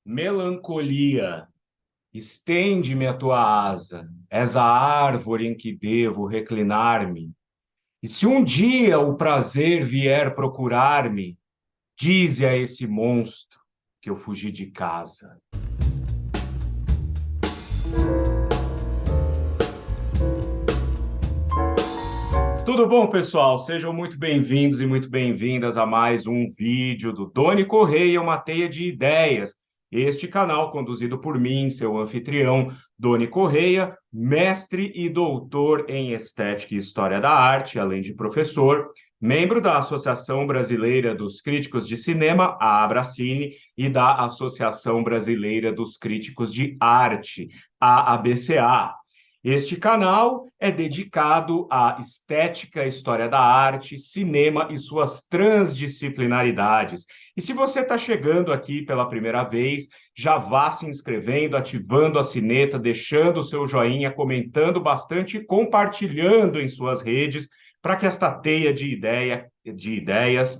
Melancolia, estende-me a tua asa, és a árvore em que devo reclinar-me. E se um dia o prazer vier procurar-me, dize a esse monstro que eu fugi de casa. Tudo bom, pessoal? Sejam muito bem-vindos e muito bem-vindas a mais um vídeo do Doni Correia, uma teia de ideias. Este canal conduzido por mim, seu anfitrião, Doni Correia, mestre e doutor em Estética e História da Arte, além de professor, membro da Associação Brasileira dos Críticos de Cinema, a Abracine, e da Associação Brasileira dos Críticos de Arte, a ABCA. Este canal é dedicado à estética, história da arte, cinema e suas transdisciplinaridades. E se você está chegando aqui pela primeira vez, já vá se inscrevendo, ativando a sineta, deixando o seu joinha, comentando bastante e compartilhando em suas redes para que esta teia de ideias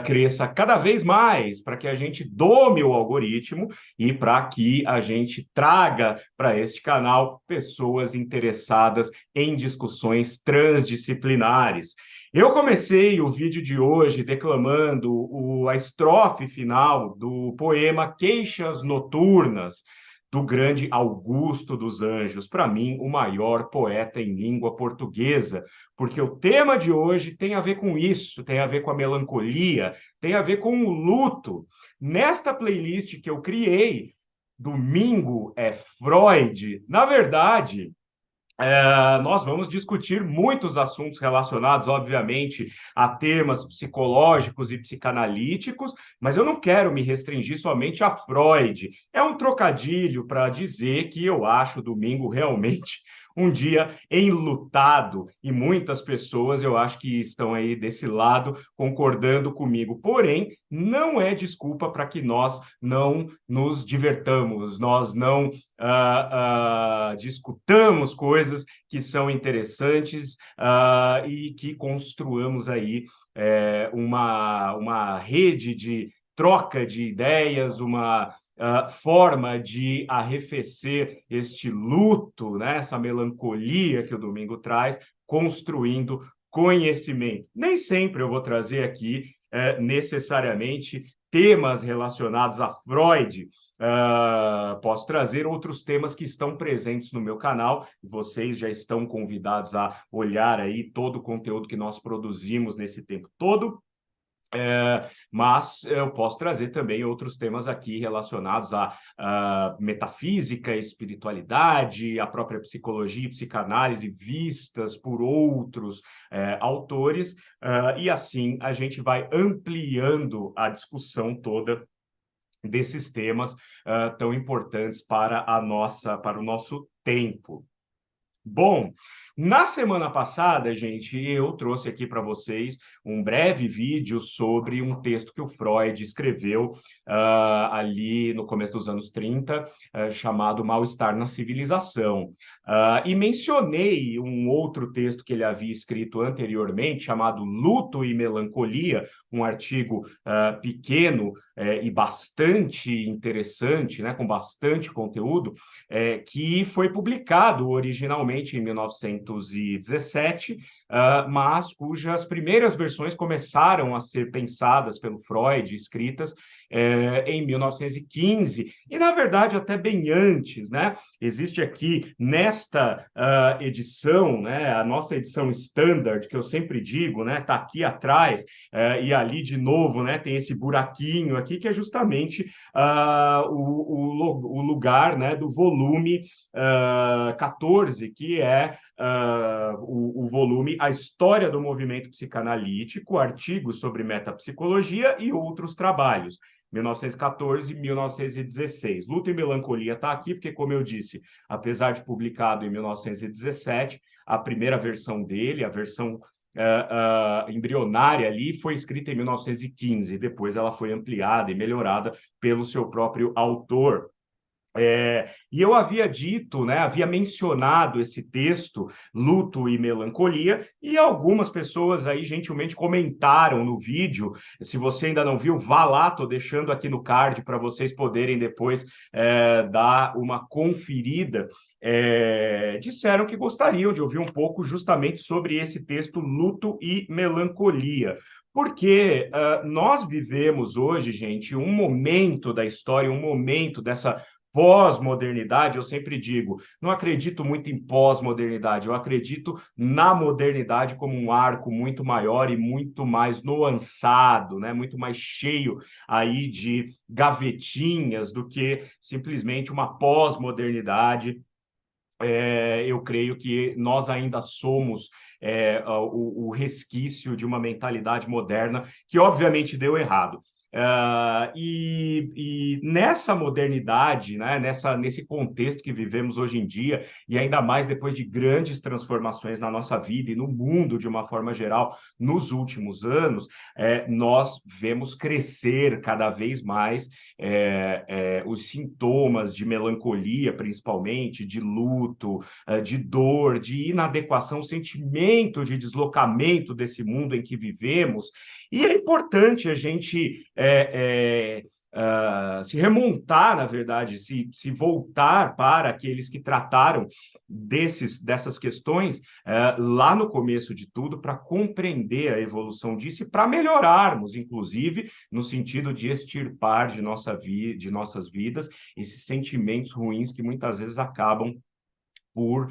cresça cada vez mais, para que a gente dome o algoritmo e para que a gente traga para este canal pessoas interessadas em discussões transdisciplinares. Eu comecei o vídeo de hoje declamando a estrofe final do poema Queixas Noturnas, do grande Augusto dos Anjos, para mim, o maior poeta em língua portuguesa, porque o tema de hoje tem a ver com isso, tem a ver com a melancolia, tem a ver com o luto. Nesta playlist que eu criei, Domingo é Freud, na verdade, nós vamos discutir muitos assuntos relacionados, obviamente, a temas psicológicos e psicanalíticos, mas eu não quero me restringir somente a Freud. É um trocadilho para dizer que eu acho domingo realmente um dia enlutado, e muitas pessoas eu acho que estão aí desse lado concordando comigo. Porém, não é desculpa para que nós não nos divertamos, nós não discutamos coisas que são interessantes e que construamos aí uma rede de troca de ideias, uma forma de arrefecer este luto, né, essa melancolia que o domingo traz, construindo conhecimento. Nem sempre eu vou trazer aqui necessariamente temas relacionados a Freud, posso trazer outros temas que estão presentes no meu canal. Vocês já estão convidados a olhar aí todo o conteúdo que nós produzimos nesse tempo todo. Mas eu posso trazer também outros temas aqui relacionados à metafísica, espiritualidade, a própria psicologia e psicanálise vistas por outros autores, e assim a gente vai ampliando a discussão toda desses temas tão importantes para o nosso tempo. Bom, na semana passada, gente, eu trouxe aqui para vocês um breve vídeo sobre um texto que o Freud escreveu ali no começo dos anos 30, chamado Mal-Estar na Civilização. E mencionei um outro texto que ele havia escrito anteriormente, chamado Luto e Melancolia, um artigo pequeno e bastante interessante, né, com bastante conteúdo, que foi publicado originalmente em 1917, mas cujas primeiras versões começaram a ser pensadas pelo Freud, escritas em 1915, e na verdade até bem antes, né? Existe aqui nesta edição, né, a nossa edição standard, que eu sempre digo, né, tá aqui atrás, e ali de novo, né, tem esse buraquinho aqui, que é justamente o lugar, né, do volume 14, que é o volume A História do Movimento Psicanalítico, artigos sobre metapsicologia e outros trabalhos. 1914 e 1916. Luto e Melancolia está aqui porque, como eu disse, apesar de publicado em 1917, a primeira versão dele, a versão embrionária ali, foi escrita em 1915, depois ela foi ampliada e melhorada pelo seu próprio autor. E eu havia dito, né, havia mencionado esse texto, Luto e Melancolia, e algumas pessoas aí gentilmente comentaram no vídeo. Se você ainda não viu, vá lá, estou deixando aqui no card para vocês poderem depois dar uma conferida. Disseram que gostariam de ouvir um pouco justamente sobre esse texto, Luto e Melancolia. Porque nós vivemos hoje, gente, um momento da história, um momento dessa pós-modernidade. Eu sempre digo, não acredito muito em pós-modernidade, eu acredito na modernidade como um arco muito maior e muito mais nuançado, né? Muito mais cheio aí de gavetinhas do que simplesmente uma pós-modernidade. Eu creio que nós ainda somos o resquício de uma mentalidade moderna que, obviamente, deu errado. E nessa modernidade, né, nesse contexto que vivemos hoje em dia, e ainda mais depois de grandes transformações na nossa vida e no mundo de uma forma geral nos últimos anos, nós vemos crescer cada vez mais os sintomas de melancolia, principalmente, de luto, de dor, de inadequação, sentimento de deslocamento desse mundo em que vivemos. E é importante a gente se remontar, na verdade, se voltar para aqueles que trataram dessas questões lá no começo de tudo, para compreender a evolução disso e para melhorarmos, inclusive, no sentido de extirpar de nossas vidas esses sentimentos ruins que muitas vezes acabam por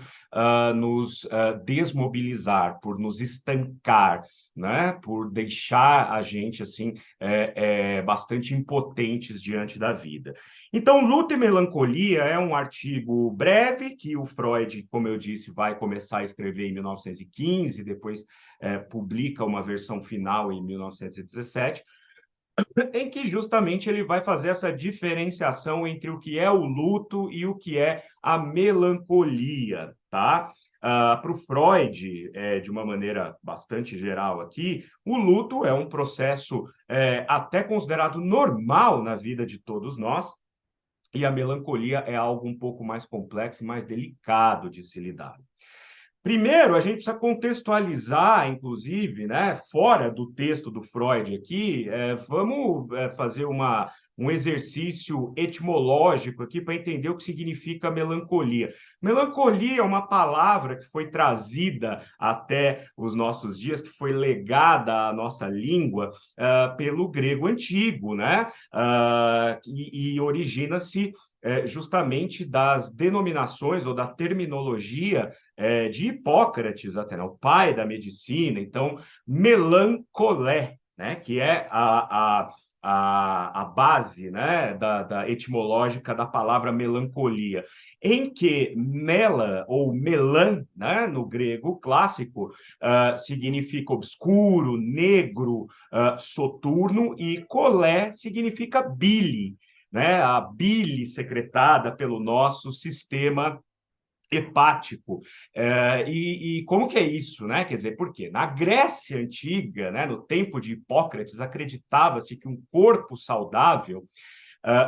nos desmobilizar, por nos estancar, né? Por deixar a gente assim bastante impotentes diante da vida. Então, Luta e Melancolia é um artigo breve que o Freud, como eu disse, vai começar a escrever em 1915, depois publica uma versão final em 1917, em que justamente ele vai fazer essa diferenciação entre o que é o luto e o que é a melancolia, tá? Para o Freud, de uma maneira bastante geral aqui, o luto é um processo até considerado normal na vida de todos nós, e a melancolia é algo um pouco mais complexo e mais delicado de se lidar. Primeiro, a gente precisa contextualizar, inclusive, né, fora do texto do Freud aqui, vamos fazer um exercício etimológico aqui para entender o que significa melancolia. Melancolia é uma palavra que foi trazida até os nossos dias, que foi legada à nossa língua pelo grego antigo, né? E origina-se justamente das denominações ou da terminologia de Hipócrates até, né? O pai da medicina. Então, melancolé, né? Que é a base, né? da etimológica da palavra melancolia, em que mela ou melan, né? No grego clássico, significa obscuro, negro, soturno, e colé significa bile, né? A bile secretada pelo nosso sistema hepático. E como que é isso, né? Quer dizer, por quê? Na Grécia Antiga, né, no tempo de Hipócrates, acreditava-se que um corpo saudável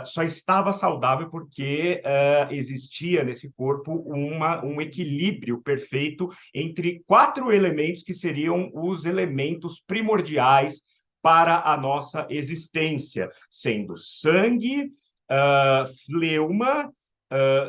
só estava saudável porque existia nesse corpo um equilíbrio perfeito entre quatro elementos que seriam os elementos primordiais para a nossa existência, sendo sangue, fleuma,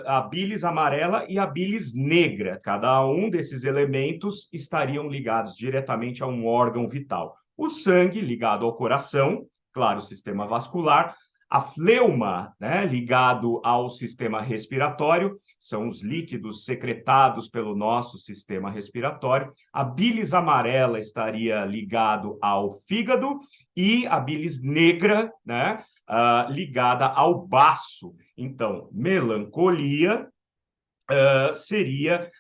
a bilis amarela e a bilis negra. Cada um desses elementos estariam ligados diretamente a um órgão vital. O sangue ligado ao coração, claro, o sistema vascular. A fleuma, né, ligado ao sistema respiratório, são os líquidos secretados pelo nosso sistema respiratório. A bilis amarela estaria ligado ao fígado e a bilis negra, né, ligada ao baço. Então, melancolia seria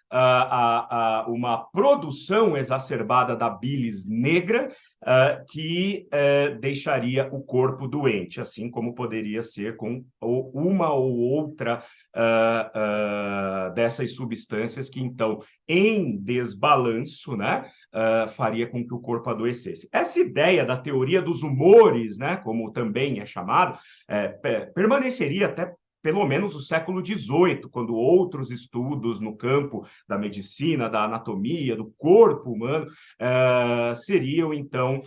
uma produção exacerbada da bilis negra que deixaria o corpo doente, assim como poderia ser com uma ou outra dessas substâncias que, então, em desbalanço, né, faria com que o corpo adoecesse. Essa ideia da teoria dos humores, né, como também é chamado, permaneceria até pelo menos o século XVIII, quando outros estudos no campo da medicina, da anatomia, do corpo humano, seriam, então,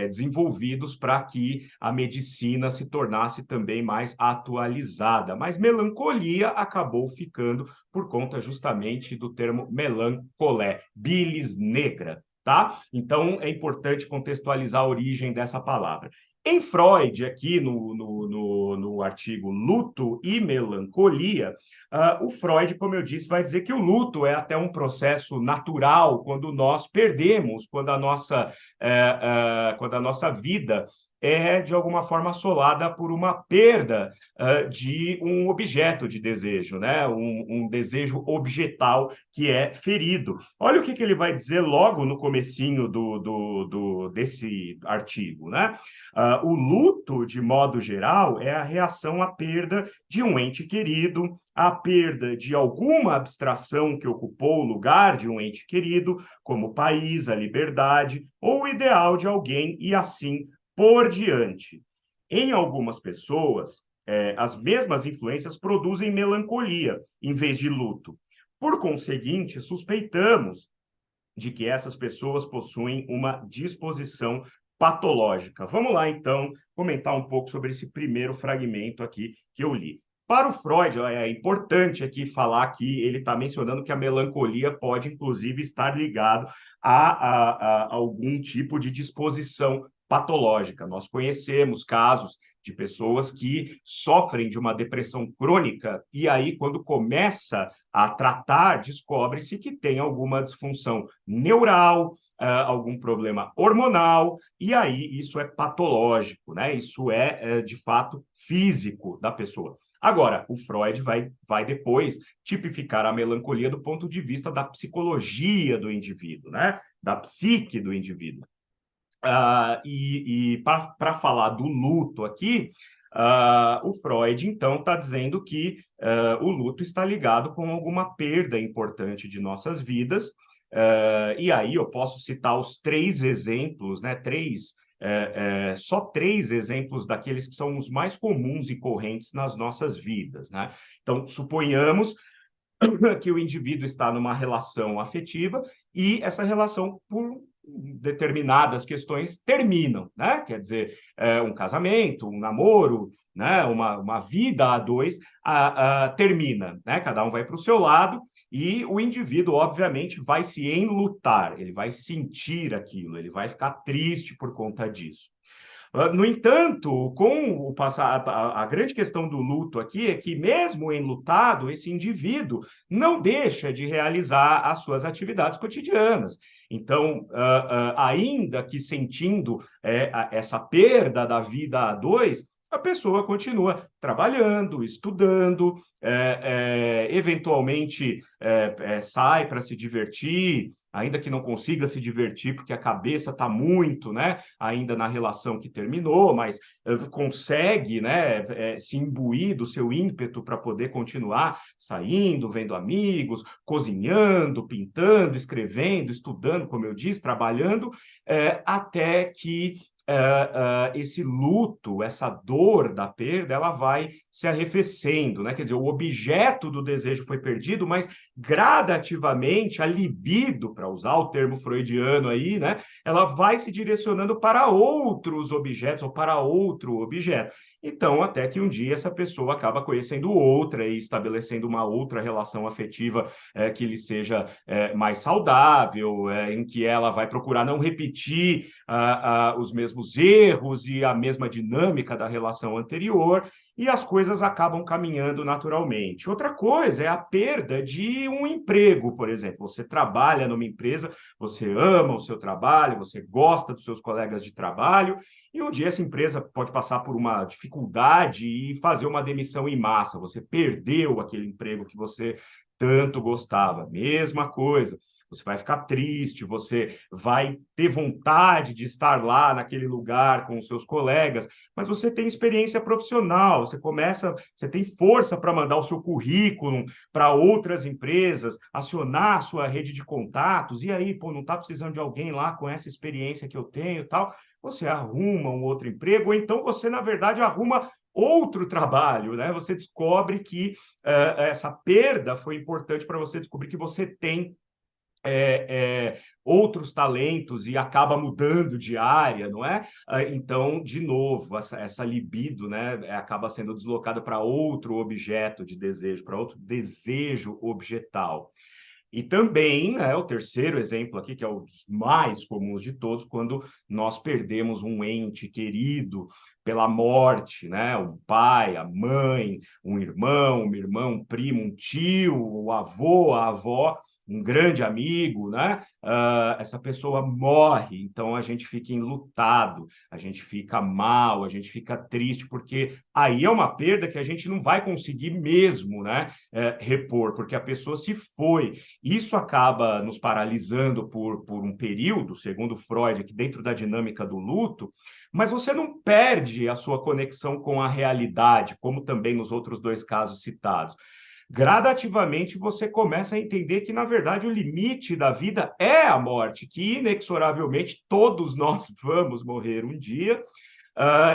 desenvolvidos para que a medicina se tornasse também mais atualizada. Mas melancolia acabou ficando por conta justamente do termo melancolé, bilis negra, tá? Então, é importante contextualizar a origem dessa palavra. Em Freud, aqui no artigo Luto e Melancolia, o Freud, como eu disse, vai dizer que o luto é até um processo natural quando nós perdemos, quando a nossa vida é, de alguma forma, assolada por uma perda de um objeto de desejo, né? Um desejo objetal que é ferido. Olha o que ele vai dizer logo no comecinho desse artigo, né? O luto, de modo geral, é a reação à perda de um ente querido, à perda de alguma abstração que ocupou o lugar de um ente querido, como o país, a liberdade ou o ideal de alguém, e assim por diante. Em algumas pessoas, as mesmas influências produzem melancolia em vez de luto. Por conseguinte, suspeitamos de que essas pessoas possuem uma disposição patológica. Vamos lá, então, comentar um pouco sobre esse primeiro fragmento aqui que eu li. Para o Freud, é importante aqui falar que ele está mencionando que a melancolia pode, inclusive, estar ligado a algum tipo de disposição patológica. Nós conhecemos casos de pessoas que sofrem de uma depressão crônica e aí, quando começa a tratar, descobre-se que tem alguma disfunção neural, algum problema hormonal, e aí isso é patológico, né? Isso é de fato, físico da pessoa. Agora, o Freud vai depois tipificar a melancolia do ponto de vista da psicologia do indivíduo, né? Da psique do indivíduo. E para falar do luto aqui, o Freud, então, está dizendo que o luto está ligado com alguma perda importante de nossas vidas, e aí eu posso citar os três exemplos, né? Só três exemplos daqueles que são os mais comuns e correntes nas nossas vidas, né? Então, suponhamos que o indivíduo está numa relação afetiva e essa relação, por determinadas questões, terminam, né? Quer dizer, um casamento, um namoro, né? Uma vida a dois termina, né? Cada um vai para o seu lado e o indivíduo, obviamente, vai se enlutar, ele vai sentir aquilo, ele vai ficar triste por conta disso. No entanto, com o passar, a grande questão do luto aqui é que, mesmo enlutado, esse indivíduo não deixa de realizar as suas atividades cotidianas. Então, ainda que sentindo essa perda da vida a dois, a pessoa continua trabalhando, estudando, eventualmente sai para se divertir, ainda que não consiga se divertir, porque a cabeça está muito, né, ainda na relação que terminou, mas consegue, né, se imbuir do seu ímpeto para poder continuar saindo, vendo amigos, cozinhando, pintando, escrevendo, estudando, como eu disse, trabalhando, até que esse luto, essa dor da perda, ela vai se arrefecendo, né? Quer dizer, o objeto do desejo foi perdido, mas gradativamente a libido, para usar o termo freudiano aí, né? Ela vai se direcionando para outros objetos ou para outro objeto. Então, até que um dia essa pessoa acaba conhecendo outra e estabelecendo uma outra relação afetiva que lhe seja mais saudável, em que ela vai procurar não repetir os mesmos erros e a mesma dinâmica da relação anterior, e as coisas acabam caminhando naturalmente. Outra coisa é a perda de um emprego, por exemplo. Você trabalha numa empresa, você ama o seu trabalho, você gosta dos seus colegas de trabalho, e um dia essa empresa pode passar por uma dificuldade e fazer uma demissão em massa. Você perdeu aquele emprego que você tanto gostava. Mesma coisa. Você vai ficar triste, você vai ter vontade de estar lá naquele lugar com os seus colegas, mas você tem experiência profissional, você tem força para mandar o seu currículo para outras empresas, acionar a sua rede de contatos, e aí, pô, não está precisando de alguém lá com essa experiência que eu tenho e tal, você arruma um outro emprego, ou então você, na verdade, arruma outro trabalho, né? Você descobre que essa perda foi importante para você descobrir que você tem outros talentos e acaba mudando de área, não é? Então, de novo, essa libido, né, acaba sendo deslocada para outro objeto de desejo, para outro desejo objetal. E também, né, o terceiro exemplo aqui, que é o dos mais comuns de todos, quando nós perdemos um ente querido pela morte, né? O pai, a mãe, um irmão, uma irmã, um primo, um tio, o avô, a avó, um grande amigo, né? Essa pessoa morre, então a gente fica enlutado, a gente fica mal, a gente fica triste, porque aí é uma perda que a gente não vai conseguir mesmo, né? Repor, porque a pessoa se foi. Isso acaba nos paralisando por um período, segundo Freud, aqui dentro da dinâmica do luto, mas você não perde a sua conexão com a realidade, como também nos outros dois casos citados. Gradativamente você começa a entender que, na verdade, o limite da vida é a morte, que inexoravelmente todos nós vamos morrer um dia,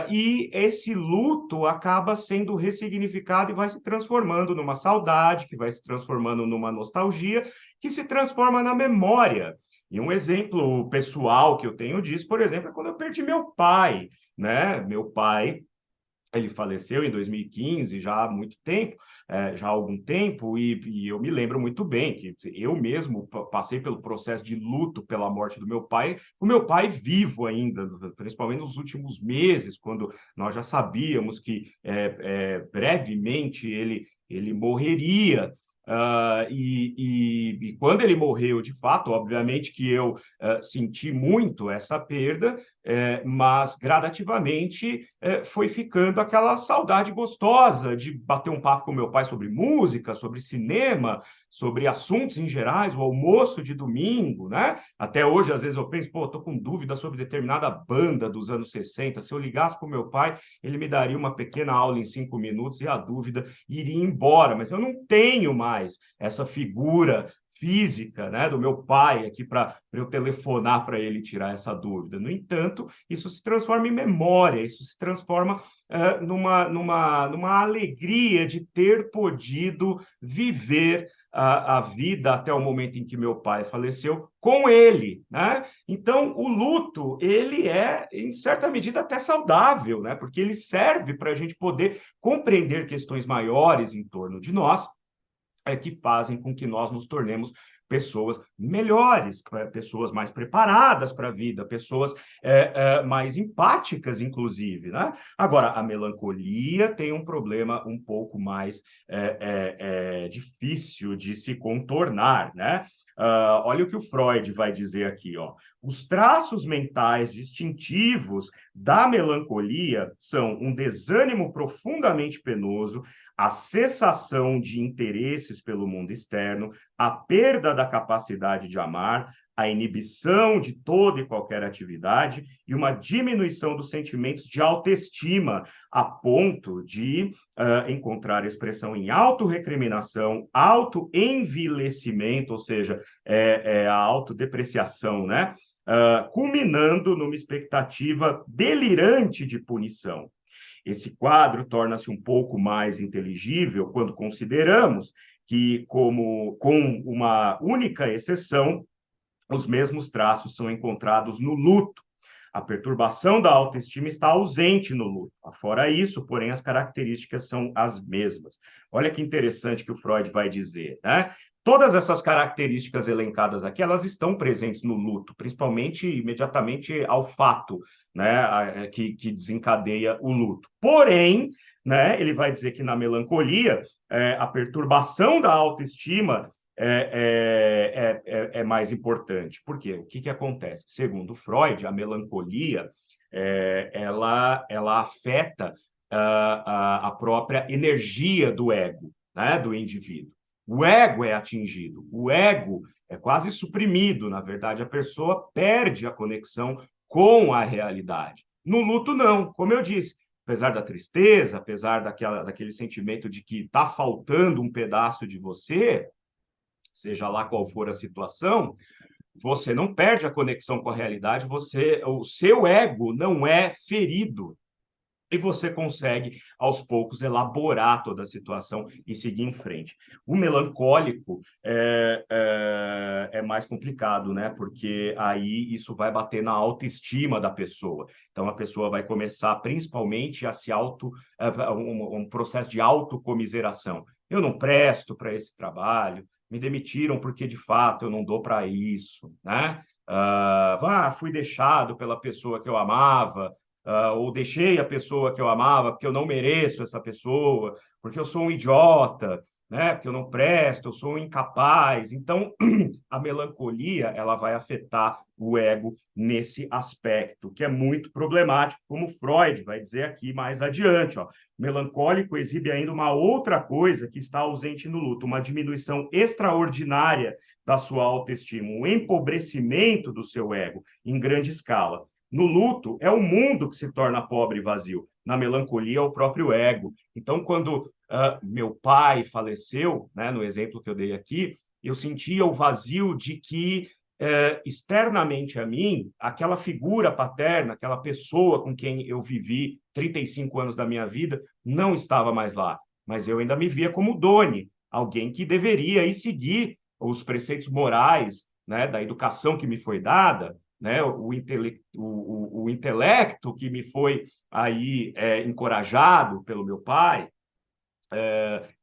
e esse luto acaba sendo ressignificado e vai se transformando numa saudade, que vai se transformando numa nostalgia, que se transforma na memória. E um exemplo pessoal que eu tenho disso, por exemplo, é quando eu perdi meu pai, né? Meu pai, ele faleceu em 2015, já há muito tempo, já há algum tempo, e eu me lembro muito bem que eu mesmo passei pelo processo de luto pela morte do meu pai, o meu pai vivo ainda, principalmente nos últimos meses, quando nós já sabíamos que brevemente ele morreria. E quando ele morreu, de fato, obviamente que eu senti muito essa perda, mas gradativamente foi ficando aquela saudade gostosa de bater um papo com meu pai sobre música, sobre cinema, sobre assuntos em gerais, o almoço de domingo, né? Até hoje, às vezes, eu penso, pô, tô com dúvida sobre determinada banda dos anos 60. Se eu ligasse para o meu pai, ele me daria uma pequena aula em 5 minutos e a dúvida iria embora. Mas eu não tenho mais essa figura física, né, do meu pai aqui para eu telefonar para ele tirar essa dúvida. No entanto, isso se transforma em memória, isso se transforma numa alegria de ter podido viver a vida até o momento em que meu pai faleceu com ele, né? Então, o luto, ele é, em certa medida, até saudável, né? Porque ele serve para a gente poder compreender questões maiores em torno de nós, que fazem com que nós nos tornemos pessoas melhores, pessoas mais preparadas para a vida, pessoas mais empáticas, inclusive, né? Agora, a melancolia tem um problema um pouco mais difícil de se contornar, né? Olha o que o Freud vai dizer aqui, ó. Os traços mentais distintivos da melancolia são um desânimo profundamente penoso, a cessação de interesses pelo mundo externo, a perda da capacidade de amar, a inibição de toda e qualquer atividade e uma diminuição dos sentimentos de autoestima, a ponto de encontrar expressão em autorrecriminação, autoenvilecimento, ou seja, a autodepreciação, né? Culminando numa expectativa delirante de punição. Esse quadro torna-se um pouco mais inteligível quando consideramos que, como com uma única exceção, os mesmos traços são encontrados no luto. A perturbação da autoestima está ausente no luto. Fora isso, porém, as características são as mesmas. Olha que interessante que o Freud vai dizer, né? Todas essas características elencadas aqui, elas estão presentes no luto, principalmente imediatamente ao fato, né, que desencadeia o luto. Porém, né, ele vai dizer que na melancolia, a perturbação da autoestima é mais importante. Por quê? O que acontece? Segundo Freud, a melancolia ela afeta a própria energia do ego, né, do indivíduo. O ego é atingido, o ego é quase suprimido, na verdade, a pessoa perde a conexão com a realidade. No luto, não, como eu disse, apesar da tristeza, apesar daquele sentimento de que está faltando um pedaço de você, seja lá qual for a situação, você não perde a conexão com a realidade, o seu ego não é ferido. e você consegue, aos poucos, elaborar toda a situação e seguir em frente. O melancólico é mais complicado, né? Porque aí isso vai bater na autoestima da pessoa. Então, a pessoa vai começar, principalmente, a se um processo de autocomiseração. Eu não presto para esse trabalho, me demitiram porque, de fato, eu não dou para isso, né? Fui deixado pela pessoa que eu amava, ou deixei a pessoa que eu amava porque eu não mereço essa pessoa, porque eu sou um idiota, né? Porque eu não presto, eu sou um incapaz. Então, a melancolia ela vai afetar o ego nesse aspecto, que é muito problemático, como Freud vai dizer aqui mais adiante. Ó. Melancólico exibe ainda uma outra coisa que está ausente no luto, uma diminuição extraordinária da sua autoestima, um empobrecimento do seu ego em grande escala. No luto, é o mundo que se torna pobre e vazio. Na melancolia, é o próprio ego. Então, quando meu pai faleceu, né, no exemplo que eu dei aqui, eu sentia o vazio de que, externamente a mim, aquela figura paterna, aquela pessoa com quem eu vivi 35 anos da minha vida, não estava mais lá. Mas eu ainda me via como Doni, alguém que deveria ir seguir os preceitos morais, né, da educação que me foi dada, né, o intelecto que me foi aí encorajado pelo meu pai,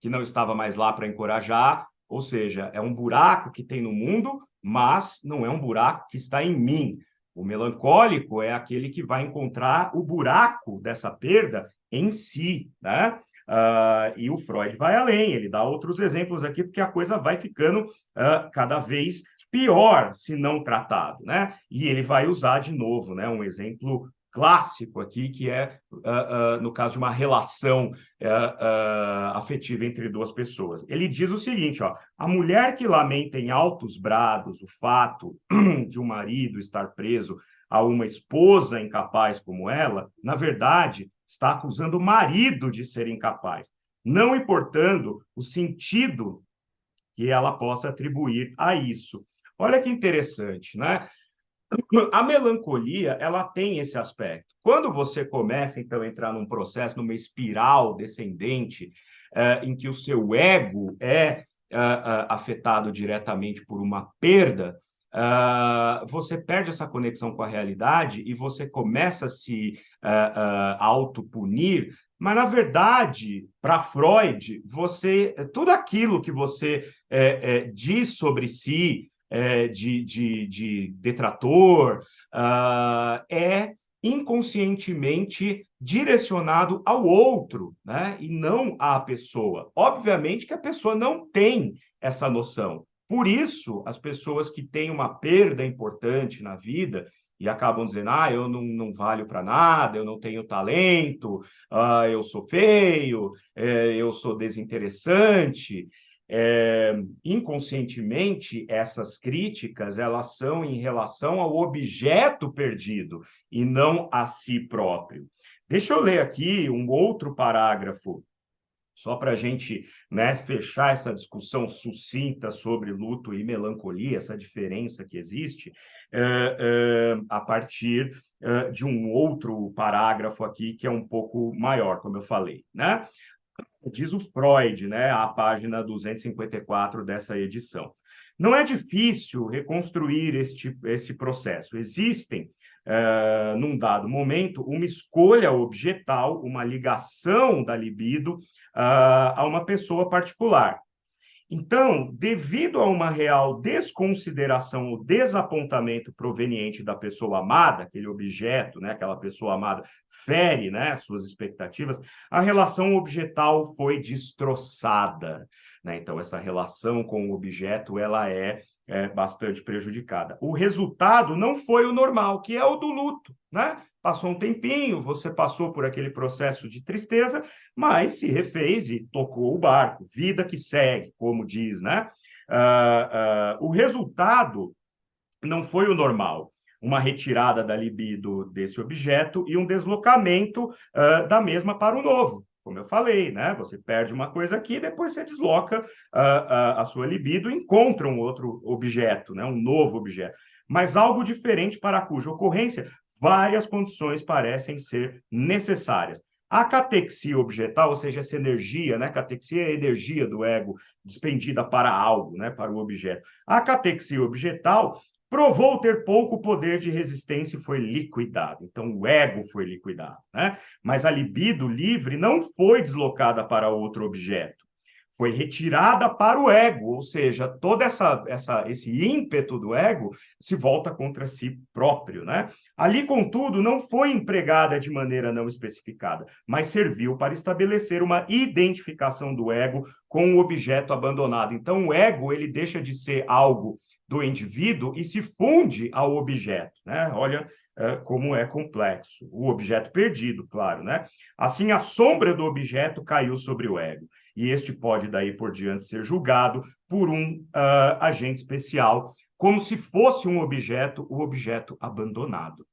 que não estava mais lá para encorajar, ou seja, é um buraco que tem no mundo, mas não é um buraco que está em mim. O melancólico é aquele que vai encontrar o buraco dessa perda em si, né? E o Freud vai além, ele dá outros exemplos aqui, porque a coisa vai ficando cada vez pior se não tratado, né? E ele vai usar de novo, né, um exemplo clássico aqui, que é, no caso de uma relação afetiva entre duas pessoas. Ele diz o seguinte, ó, a mulher que lamenta em altos brados o fato de um marido estar preso a uma esposa incapaz como ela, na verdade, está acusando o marido de ser incapaz, não importando o sentido que ela possa atribuir a isso. Olha que interessante, né? A melancolia, ela tem esse aspecto. Quando você começa, então, a entrar num processo, numa espiral descendente, em que o seu ego é afetado diretamente por uma perda, você perde essa conexão com a realidade e você começa a se autopunir, mas, na verdade, para Freud, tudo aquilo que você diz sobre si, de detrator, é inconscientemente direcionado ao outro, né? E não à pessoa. Obviamente que a pessoa não tem essa noção. Por isso, as pessoas que têm uma perda importante na vida e acabam dizendo, eu não valho para nada, eu não tenho talento, eu sou feio, eu sou desinteressante, inconscientemente, essas críticas, elas são em relação ao objeto perdido e não a si próprio. Deixa eu ler aqui um outro parágrafo, só para a gente, né, fechar essa discussão sucinta sobre luto e melancolia, essa diferença que existe, a partir de um outro parágrafo aqui, que é um pouco maior, como eu falei, né? Diz o Freud, né, a página 254 dessa edição. Não é difícil reconstruir esse processo. Existem, num dado momento, uma escolha objetal, uma ligação da libido a uma pessoa particular. Então, devido a uma real desconsideração ou desapontamento proveniente da pessoa amada, aquele objeto, né, aquela pessoa amada fere, né, suas expectativas, a relação objetal foi destroçada, né? Então, essa relação com o objeto, ela é bastante prejudicada. O resultado não foi o normal, que é o do luto, né? Passou um tempinho, você passou por aquele processo de tristeza, mas se refez e tocou o barco. Vida que segue, como diz, né? O resultado não foi o normal. Uma retirada da libido desse objeto e um deslocamento da mesma para o novo. Como eu falei, né? Você perde uma coisa aqui, depois você desloca a sua libido e encontra um outro objeto, né? Um novo objeto. Mas algo diferente para cuja ocorrência várias condições parecem ser necessárias. A catexia objetal, ou seja, essa energia, né? Catexia é a energia do ego despendida para algo, né? Para o objeto. A catexia objetal provou ter pouco poder de resistência e foi liquidado. Então, o ego foi liquidado, né? Mas a libido livre não foi deslocada para outro objeto. Foi retirada para o ego, ou seja, todo esse ímpeto do ego se volta contra si próprio, né? Ali, contudo, não foi empregada de maneira não especificada, mas serviu para estabelecer uma identificação do ego com o objeto abandonado. Então, o ego, ele deixa de ser algo do indivíduo e se funde ao objeto, né? Olha como é complexo. O objeto perdido, claro, né? Assim, a sombra do objeto caiu sobre o ego, e este pode, daí por diante, ser julgado por um agente especial, como se fosse um objeto, o objeto abandonado.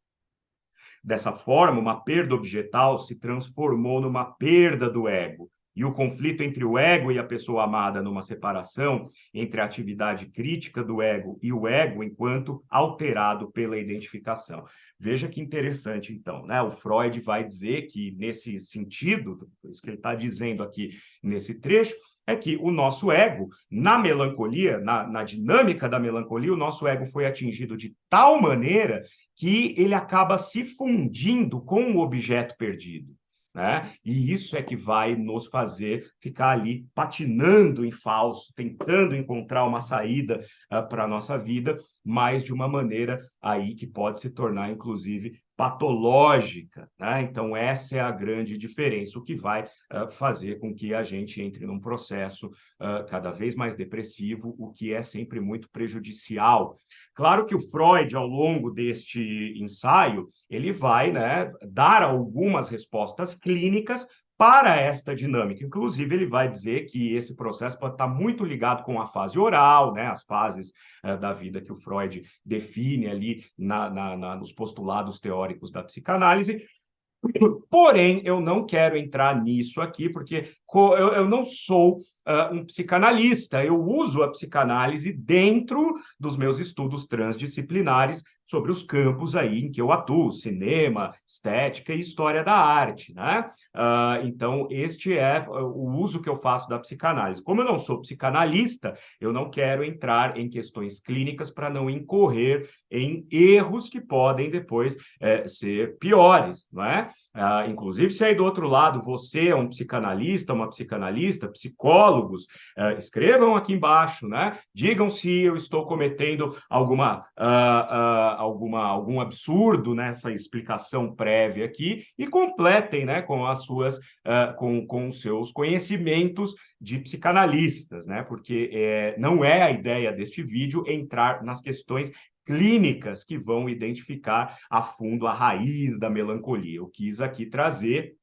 Dessa forma, uma perda objetal se transformou numa perda do ego. E o conflito entre o ego e a pessoa amada numa separação entre a atividade crítica do ego e o ego enquanto alterado pela identificação. Veja que interessante, então, né? O Freud vai dizer que, nesse sentido, isso que ele está dizendo aqui nesse trecho, é que o nosso ego, na melancolia, na dinâmica da melancolia, o nosso ego foi atingido de tal maneira que ele acaba se fundindo com o objeto perdido, né? E isso é que vai nos fazer ficar ali patinando em falso, tentando encontrar uma saída para a nossa vida, mas de uma maneira aí que pode se tornar, inclusive, patológica, né? Então, essa é a grande diferença, o que vai fazer com que a gente entre num processo cada vez mais depressivo, o que é sempre muito prejudicial. Claro que o Freud, ao longo deste ensaio, ele vai, né, dar algumas respostas clínicas para esta dinâmica. Inclusive, ele vai dizer que esse processo pode estar muito ligado com a fase oral, né, as fases da vida que o Freud define ali nos postulados teóricos da psicanálise. Porém, eu não quero entrar nisso aqui, porque eu não sou um psicanalista, eu uso a psicanálise dentro dos meus estudos transdisciplinares sobre os campos aí em que eu atuo, cinema, estética e história da arte, né? Então, este é o uso que eu faço da psicanálise. Como eu não sou psicanalista, eu não quero entrar em questões clínicas para não incorrer em erros que podem depois ser piores, não é? Inclusive, se aí do outro lado você é um psicanalista, uma psicanalista, psicólogos, escrevam aqui embaixo, né? Digam se eu estou cometendo algum absurdo nessa explicação prévia aqui e completem, né, com as suas, com os seus conhecimentos de psicanalistas, né? Porque não é a ideia deste vídeo entrar nas questões clínicas que vão identificar a fundo a raiz da melancolia. Eu quis aqui trazer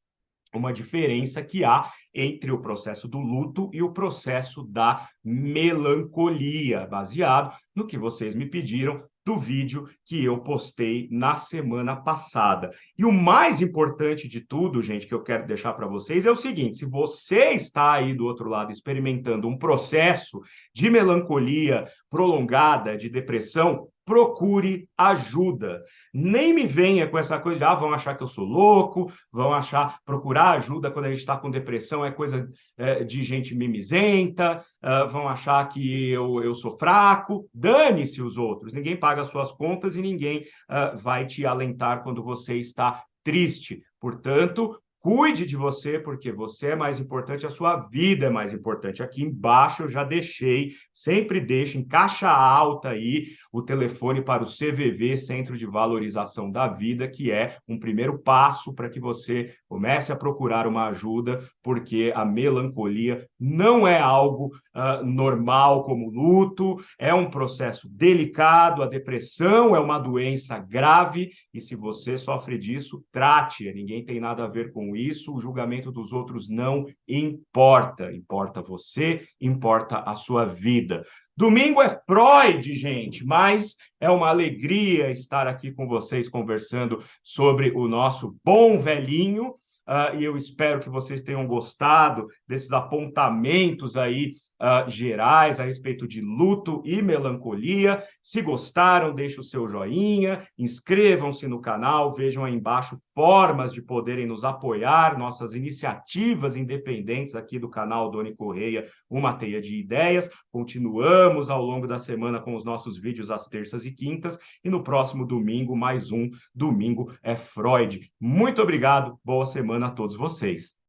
uma diferença que há entre o processo do luto e o processo da melancolia, baseado no que vocês me pediram do vídeo que eu postei na semana passada. E o mais importante de tudo, gente, que eu quero deixar para vocês é o seguinte: se você está aí do outro lado experimentando um processo de melancolia prolongada, de depressão, procure ajuda. Nem me venha com essa coisa de, vão achar que eu sou louco, vão achar, procurar ajuda quando a gente está com depressão é coisa de gente mimizenta, vão achar que eu sou fraco. Dane-se os outros, ninguém paga as suas contas e ninguém vai te alentar quando você está triste. Portanto, cuide de você, porque você é mais importante, a sua vida é mais importante. Aqui embaixo eu já deixei, sempre deixo em caixa alta aí o telefone para o CVV, Centro de Valorização da Vida, que é um primeiro passo para que você comece a procurar uma ajuda, porque a melancolia não é algo normal como luto, é um processo delicado, a depressão é uma doença grave, e se você sofre disso, trate-a, ninguém tem nada a ver com isso, o julgamento dos outros não importa, importa você, importa a sua vida. Domingo é Freud, gente, mas é uma alegria estar aqui com vocês conversando sobre o nosso bom velhinho, e eu espero que vocês tenham gostado desses apontamentos aí gerais a respeito de luto e melancolia. Se gostaram, deixe o seu joinha, inscrevam-se no canal, vejam aí embaixo formas de poderem nos apoiar, nossas iniciativas independentes aqui do canal Doni Correia, Uma Teia de Ideias. Continuamos ao longo da semana com os nossos vídeos às terças e quintas, e no próximo domingo, mais um Domingo é Freud. Muito obrigado, boa semana a todos vocês.